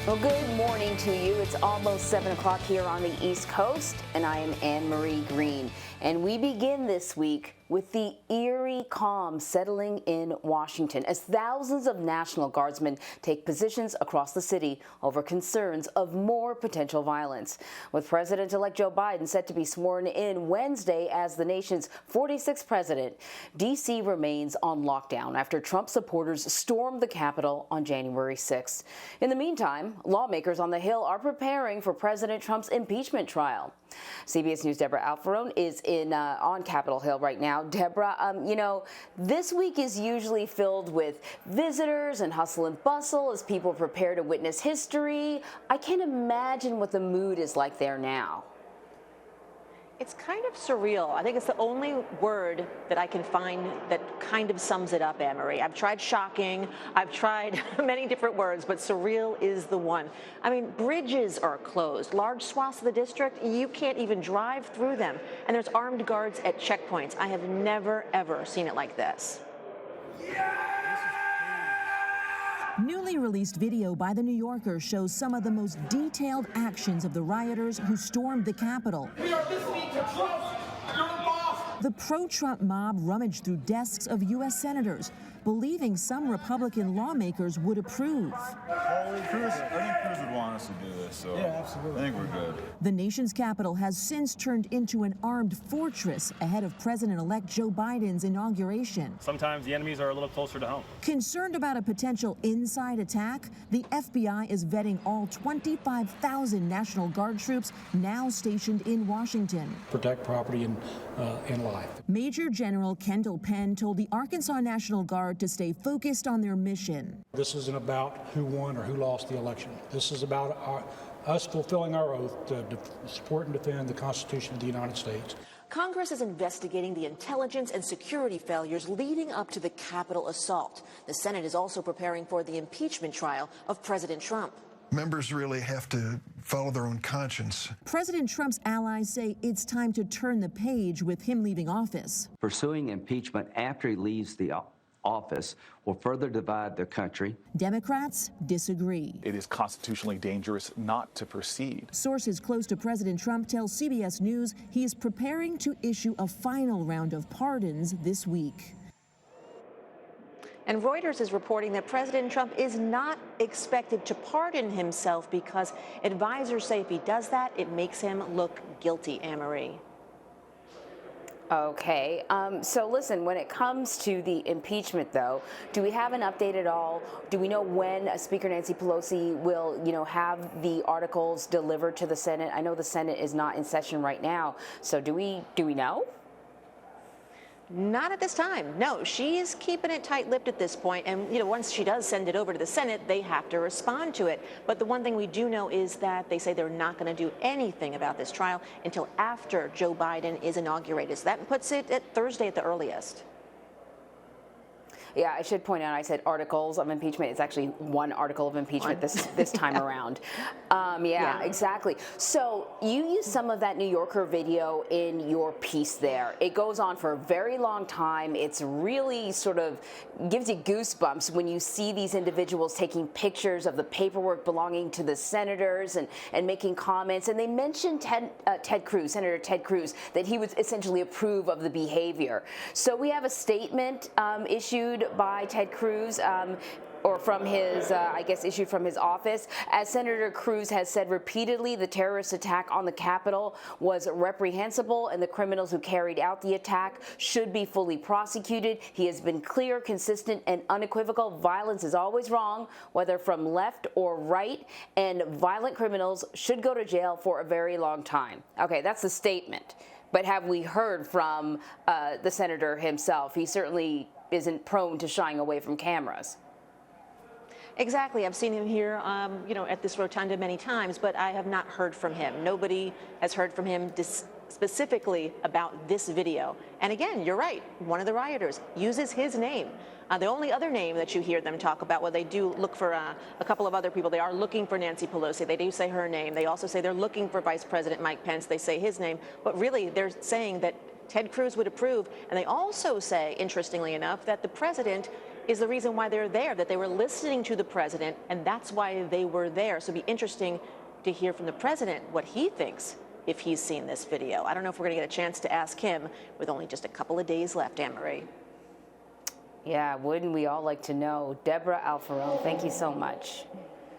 Well, good morning to you. It's almost 7 o'clock here on the East Coast, and I am Anne Marie Green. And we begin this week with the eerie calm settling in Washington as thousands of National Guardsmen take positions across the city over concerns of more potential violence. With President-elect Joe Biden set to be sworn in Wednesday as the nation's 46th president, D.C. remains on lockdown after Trump supporters stormed the Capitol on January 6th. In the meantime, lawmakers on the Hill are preparing for President Trump's impeachment trial. CBS News Debra Alfarone is on Capitol Hill right now. Debra, this week is usually filled with visitors and hustle and bustle as people prepare to witness history. I can't imagine what the mood is like there now. It's kind of surreal. I think it's the only word that I can find that kind of sums it up, Anne-Marie. I've tried shocking, I've tried many different words, but surreal is the one. I mean, bridges are closed. Large swaths of the district, you can't even drive through them. And there's armed guards at checkpoints. I have never, ever seen it like this. Newly released video by The New Yorker shows some of the most detailed actions of the rioters who stormed the Capitol. We are listening to Trump, your boss. The pro-Trump mob rummaged through desks of U.S. senators, believing some Republican lawmakers would approve. I think Cruz would want us to do this, so yeah, absolutely. I think we're good. The nation's capital has since turned into an armed fortress ahead of President-elect Joe Biden's inauguration. Sometimes the enemies are a little closer to home. Concerned about a potential inside attack, the FBI is vetting all 25,000 National Guard troops now stationed in Washington. Protect property and life. Major General Kendall Penn told the Arkansas National Guard to stay focused on their mission. This isn't about who won or who lost the election. This is about us fulfilling our oath to support and defend the Constitution of the United States. Congress is investigating the intelligence and security failures leading up to the Capitol assault. The Senate is also preparing for the impeachment trial of President Trump. Members really have to follow their own conscience. President Trump's allies say it's time to turn the page with him leaving office. Pursuing impeachment after he leaves the office will further divide the country. Democrats disagree. It is constitutionally dangerous not to proceed. Sources close to President Trump tell CBS News he is preparing to issue a final round of pardons this week. And Reuters is reporting that President Trump is not expected to pardon himself because advisors say if he does that, it makes him look guilty, Anne-Marie. Okay, so listen, when it comes to the impeachment, though, do we have an update at all? Do we know when Speaker Nancy Pelosi will, have the articles delivered to the Senate? I know the Senate is not in session right now, so do we know? Not at this time. No, she's keeping it tight-lipped at this point. And, once she does send it over to the Senate, they have to respond to it. But the one thing we do know is that they say they're not going to do anything about this trial until after Joe Biden is inaugurated. So that puts it at Thursday at the earliest. Yeah, I should point out, I said articles of impeachment. It's actually one article of impeachment this time around. Yeah, exactly. So you use some of that New Yorker video in your piece there. It goes on for a very long time. It's really sort of gives you goosebumps when you see these individuals taking pictures of the paperwork belonging to the senators and making comments. And they mentioned Ted Cruz, Senator Ted Cruz, that he would essentially approve of the behavior. So we have a statement issued by Ted Cruz, or from his, issued from his office. As Senator Cruz has said repeatedly, the terrorist attack on the Capitol was reprehensible and the criminals who carried out the attack should be fully prosecuted. He has been clear, consistent, and unequivocal. Violence is always wrong, whether from left or right, and violent criminals should go to jail for a very long time. Okay, that's the statement. But have we heard from the senator himself? He certainly isn't prone to shying away from cameras. Exactly. I've seen him here, at this rotunda many times, but I have not heard from him. Nobody has heard from him specifically about this video. And again, you're right. One of the rioters uses his name. The only other name that you hear them talk about, well, they do look for a couple of other people. They are looking for Nancy Pelosi. They do say her name. They also say they're looking for Vice President Mike Pence. They say his name. But really, they're saying that Ted Cruz would approve. And they also say, interestingly enough, that the president is the reason why they're there, that they were listening to the president, and that's why they were there. So it'd be interesting to hear from the president what he thinks if he's seen this video. I don't know if we're going to get a chance to ask him with only just a couple of days left, Anne-Marie. Yeah, wouldn't we all like to know? Debra Alfarone, thank you so much.